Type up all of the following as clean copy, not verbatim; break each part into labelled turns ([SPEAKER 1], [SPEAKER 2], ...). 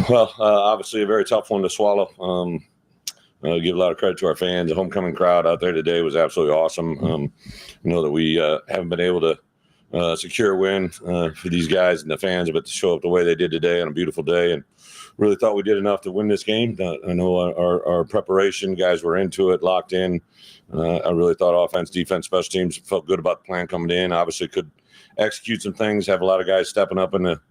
[SPEAKER 1] Well, obviously a very tough one to swallow. Give a lot of credit to our fans. The homecoming crowd out there today was absolutely awesome. That we haven't been able to secure a win for these guys and the fans, but to show up the way they did today on a beautiful day, and really thought we did enough to win this game. I know our preparation guys were into it, locked in. I really thought offense, defense, special teams felt good about the plan coming in. Obviously could execute some things, have a lot of guys stepping up in the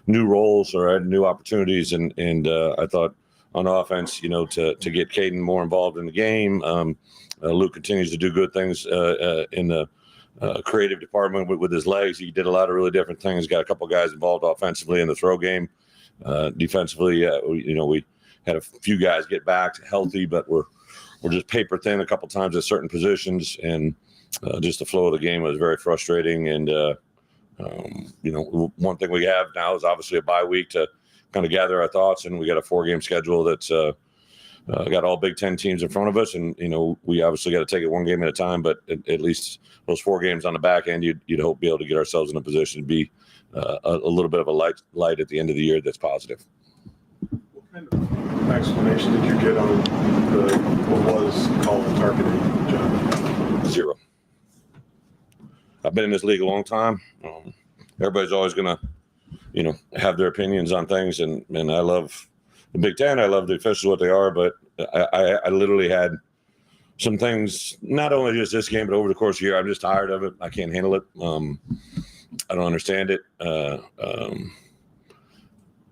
[SPEAKER 1] new roles or had new opportunities. And I thought on offense, to get Caden more involved in the game. Luke continues to do good things in the creative department with his legs. He did a lot of really different things. Got a couple guys involved offensively in the throw game. Defensively, we had a few guys get back healthy, but we're just paper thin a couple times at certain positions, and just the flow of the game was very frustrating. And one thing we have now is obviously a bye week to kind of gather our thoughts, and we got a 4-game schedule that's got all Big Ten teams in front of us, and we obviously got to take it one game at a time. But at least those 4 games on the back end, you'd hope be able to get ourselves in a position to be a little bit of a light at the end of the year that's positive.
[SPEAKER 2] What kind of explanation did you get on what was called targeting, John?
[SPEAKER 1] 0. I've been in this league a long time. Everybody's always going to, have their opinions on things, and I love the Big Ten. I love the officials, what they are, but I literally had some things, not only just this game, but over the course of the year. I'm just tired of it. I can't handle it. I don't understand it.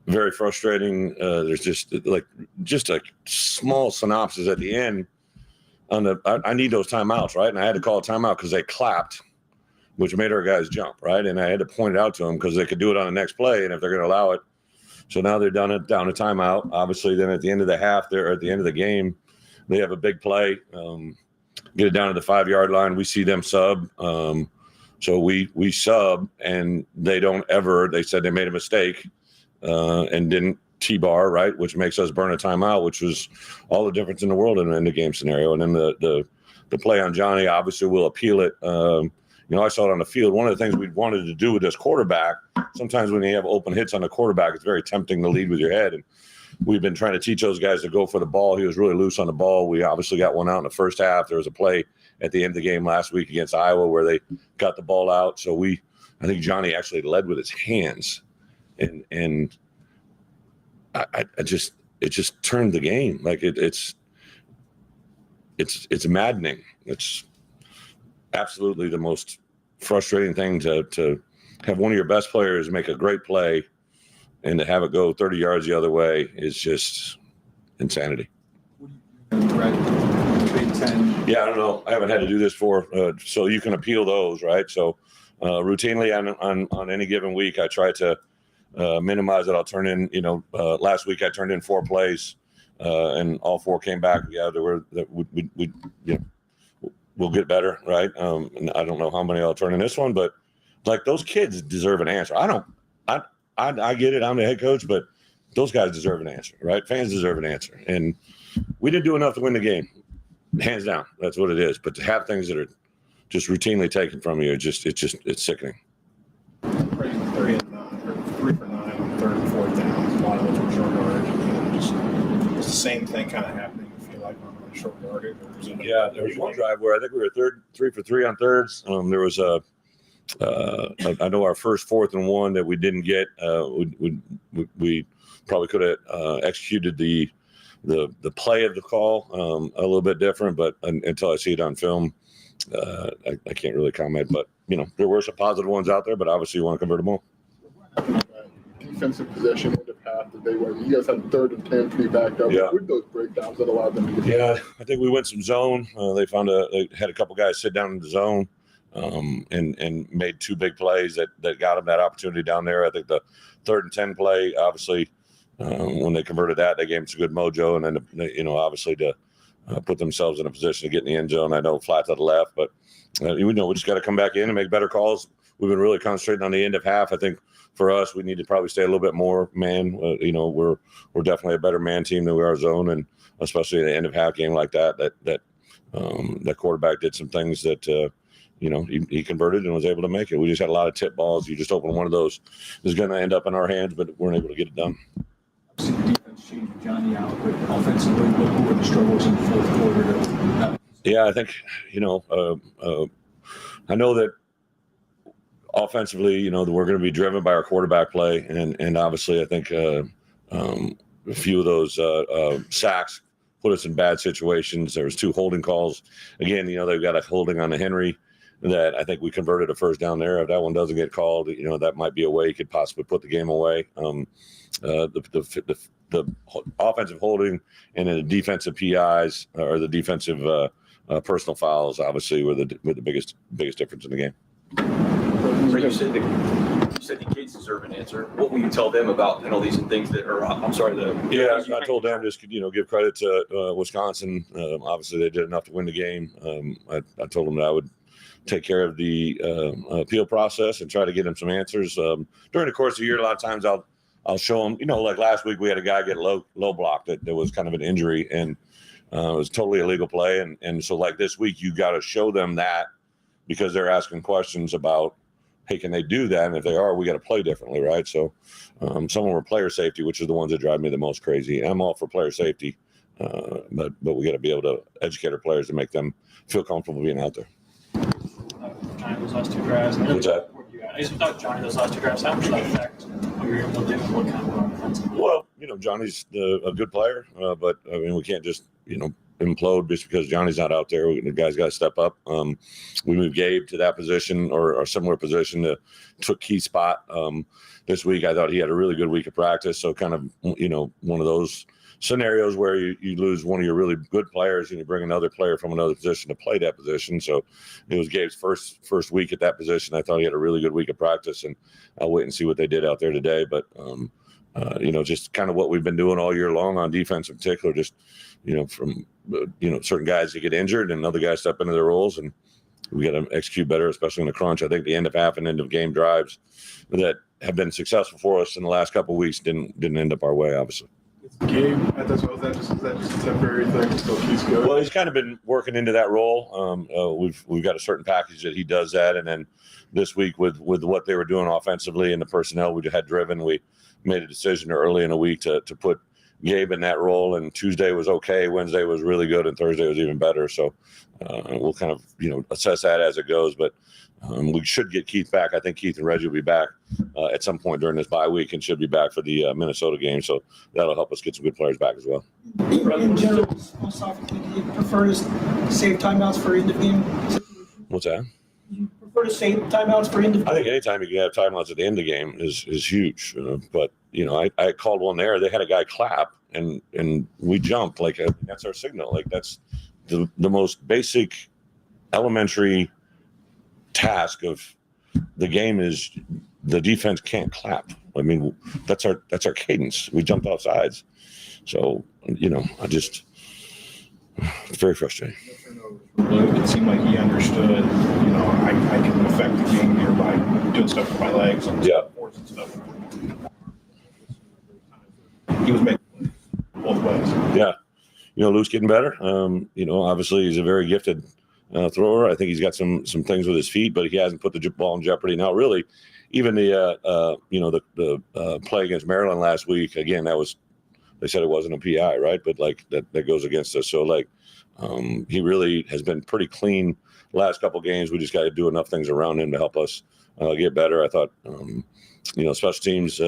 [SPEAKER 1] Very frustrating. There's just a small synopsis at the end I need those timeouts, right? And I had to call a timeout because they clapped, which made our guys jump, right? And I had to point it out to them because they could do it on the next play, and if they're going to allow it. So now they're down a timeout. Obviously, then at the end of the half, they're at the end of the game, they have a big play, get it down to the 5-yard line. We see them sub. So we sub, and they said they made a mistake and didn't T-bar, right, which makes us burn a timeout, which was all the difference in the world in an end-of-game scenario. And then the play on Johnny, obviously we'll appeal it. I saw it on the field. One of the things we wanted to do with this quarterback, sometimes when you have open hits on the quarterback, it's very tempting to lead with your head. And we've been trying to teach those guys to go for the ball. He was really loose on the ball. We obviously got one out in the first half. There was a play at the end of the game last week against Iowa where they got the ball out. So I think Johnny actually led with his hands, and it just turned the game. Like it's maddening. It's absolutely the most frustrating thing to have one of your best players make a great play and to have it go 30 yards the other way is just insanity. Yeah, I don't know. I haven't had to do this before, so you can appeal those, right? So routinely on any given week, I try to minimize it. I'll turn in, last week I turned in 4 plays, and all 4 came back. Yeah, we'll get better, right? And I don't know how many I'll turn in this one, but like those kids deserve an answer. I get it. I'm the head coach, but those guys deserve an answer, right? Fans deserve an answer, and we didn't do enough to win the game, hands down. That's what it is. But to have things that are just routinely taken from you, it's sickening.
[SPEAKER 2] 3 for 9 on 3rd and 4th downs. A lot of those were short yardage. It's the same thing kind of happening. I feel like on short yardage.
[SPEAKER 1] There was one drive where I think we were 3 for 3 on thirds. There was I know our first 4th and 1 that we didn't get. We probably could have executed the play of the call a little bit different, but until I see it on film, I can't really comment. But there were some positive ones out there, but obviously you want to convert them all.
[SPEAKER 3] Defensive possession end of half that you guys had 3rd and 10 pretty backed up.
[SPEAKER 1] Yeah.
[SPEAKER 3] What were those breakdowns that allowed them to get?
[SPEAKER 1] Yeah, I think we went some zone. They had a couple guys sit down in the zone. And made 2 big plays that got them that opportunity down there. I think the 3rd and 10 play, obviously, when they converted that, they gave them some good mojo, and then obviously to put themselves in a position to get in the end zone. I know flat to the left, but we just got to come back in and make better calls. We've been really concentrating on the end of half. I think for us, we need to probably stay a little bit more man. We're definitely a better man team than we are zone, and especially in the end of half game like that quarterback did some things that he converted and was able to make it. We just had a lot of tip balls. You just open one of those, is going to end up in our hands, but weren't able to get it done.
[SPEAKER 4] I've seen the defense change with Johnny out, but offensively, what were the struggles in the fourth quarter?
[SPEAKER 1] Yeah, I think, I know that offensively, that we're going to be driven by our quarterback play. And obviously, I think a few of those sacks put us in bad situations. There was 2 holding calls. Again, they've got a holding on the Henry that I think we converted a first down there. If that one doesn't get called, that might be a way you could possibly put the game away. The offensive holding and then the defensive PIs or the defensive personal fouls obviously were the biggest difference in the game.
[SPEAKER 5] You said the kids deserve an answer. What will you tell them about penalties and things that are? I'm sorry.
[SPEAKER 1] I told them just give credit to Wisconsin. Obviously, they did enough to win the game. I told them that I would take care of the appeal process and try to get them some answers during the course of the year. A lot of times I'll show them. Like last week we had a guy get low blocked that was kind of an injury and it was totally illegal play. And so like this week you got to show them that because they're asking questions about, hey, can they do that? And if they are, we got to play differently, right? So some of them are player safety, which is the ones that drive me the most crazy. I'm all for player safety, but we got to be able to educate our players to make them feel comfortable being out there.
[SPEAKER 4] Johnny, those last 2 drives.
[SPEAKER 1] What's that?
[SPEAKER 4] I just without Johnny, those last 2 drives, how much did that affect what you're able to do? What kind of offensive?
[SPEAKER 1] Well, Johnny's a good player, but I mean, we can't just, implode just because Johnny's not out there. The guy's got to step up. We moved Gabe to that position or a similar position took key spot this week. I thought he had a really good week of practice. So kind of, one of those scenarios where you lose one of your really good players and you bring another player from another position to play that position. So it was Gabe's first week at that position. I thought he had a really good week of practice, and I'll wait and see what they did out there today. But, just kind of what we've been doing all year long on defense in particular, just, from, certain guys that get injured and other guys step into their roles, and we got to execute better, especially in the crunch. I think the end of half and end of game drives that have been successful for us in the last couple of weeks didn't end up our way, obviously.
[SPEAKER 3] Game, is that just a temporary thing until he's good?
[SPEAKER 1] Well, he's kind of been working into that role. We've got a certain package that he does that, and then this week with what they were doing offensively and the personnel we had driven, we made a decision early in the week to put Gabe in that role. And Tuesday was okay, Wednesday was really good, and Thursday was even better. So we'll kind of assess that as it goes, but. We should get Keith back. I think Keith and Reggie will be back at some point during this bye week and should be back for the Minnesota game. So that'll help us get some good players back as well.
[SPEAKER 6] In general, philosophically, do you prefer to save timeouts for end of game?
[SPEAKER 1] What's that?
[SPEAKER 6] Do you prefer to save timeouts for end of game?
[SPEAKER 1] I think anytime you can have timeouts at the end of the game is huge. But I called one there. They had a guy clap and we jumped. Like that's our signal. Like that's the most basic, elementary task of the game is the defense can't clap. I mean, that's our cadence. We jumped off sides. So, it's very frustrating.
[SPEAKER 2] It seemed like he understood, I can affect the game here by doing stuff with my legs and force and stuff. He was making plays both ways.
[SPEAKER 1] Yeah. Luke's getting better. Obviously he's a very gifted thrower. I think he's got some things with his feet, but he hasn't put the ball in jeopardy. Now, really, even the play against Maryland last week, again, they said it wasn't a PI, right? But like that goes against us. So he really has been pretty clean last couple games. We just got to do enough things around him to help us get better. I thought, special teams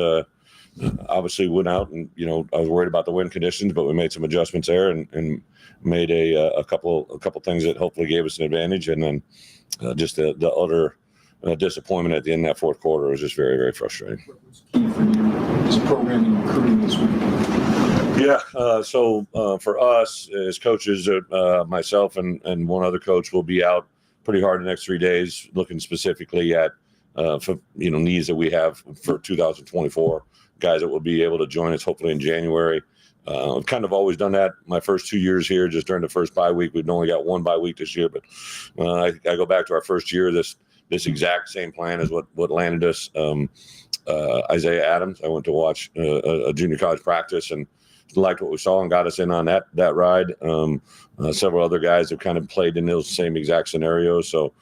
[SPEAKER 1] obviously went out and, I was worried about the wind conditions, but we made some adjustments there and made a couple things that hopefully gave us an advantage. And then just the utter disappointment at the end of that fourth quarter was just very, very frustrating.
[SPEAKER 4] What's key for you is programming and recruiting this week?
[SPEAKER 1] Yeah. So for us as coaches, myself and one other coach will be out pretty hard the next 3 days, looking specifically at for needs that we have for 2024, guys that will be able to join us hopefully in January. I've kind of always done that my first 2 years here, just during the first bye week. We've only got one bye week this year, but I go back to our first year, this exact same plan is what landed us. Isaiah Adams, I went to watch a junior college practice and liked what we saw and got us in on that ride. Several other guys have kind of played in those same exact scenarios. So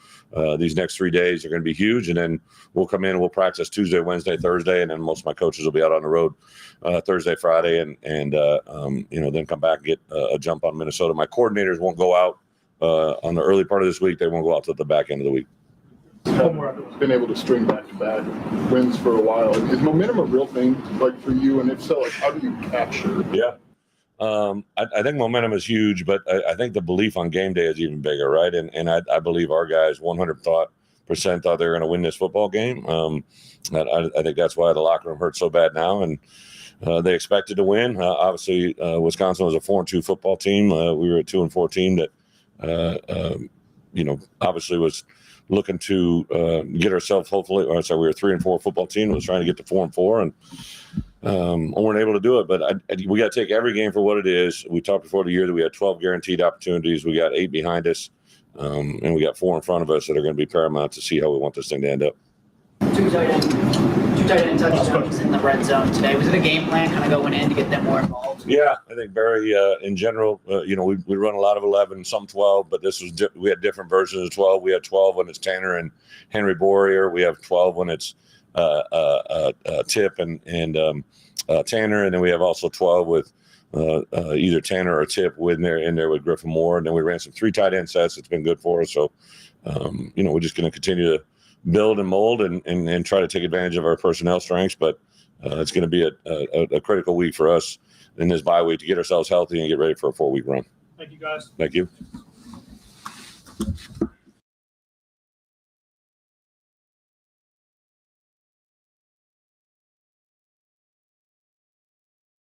[SPEAKER 1] these next 3 days are going to be huge. And then we'll come in and we'll practice Tuesday, Wednesday, Thursday. And then most of my coaches will be out on the road Thursday, Friday, and then come back and get a jump on Minnesota. My coordinators won't go out on the early part of this week. They won't go out till the back end of the week.
[SPEAKER 3] Been able to string back-to-back wins for a while. Is momentum a real thing, like for you? And if so, like how do you capture?
[SPEAKER 1] Yeah. I think momentum is huge, but I think the belief on game day is even bigger, right? And I believe our guys 100% thought they were going to win this football game. I think that's why the locker room hurts so bad now, and they expected to win. Obviously, Wisconsin was a 4-2 football team. We were a 2-4 team that, obviously was looking to get ourselves hopefully. Or sorry, we were a 3-4 football team. Was trying to get to 4-4 and weren't able to do it. But we got to take every game for what it is. We talked before the year that we had 12 guaranteed opportunities. We got 8 behind us, and we got 4 in front of us that are going to be paramount to see how we want this thing to end up.
[SPEAKER 7] Two tight end touchdowns in the red zone today. Was it a game plan kind of going in to get them more involved?
[SPEAKER 1] Yeah, I think Barry, in general, we run a lot of 11, some 12, but this was we had different versions of 12. We had 12 when it's Tanner and Henry Boyer. We have 12 when it's Tip and Tanner, and then we have also 12 with either Tanner or Tip in there with Griffin Moore. And then we ran some 3 tight end sets. It's been good for us. So, we're just going to continue to build and mold and try to take advantage of our personnel strengths. But it's going to be a critical week for us in this bye week to get ourselves healthy and get ready for a 4-week run.
[SPEAKER 6] Thank you, guys.
[SPEAKER 1] Thank you.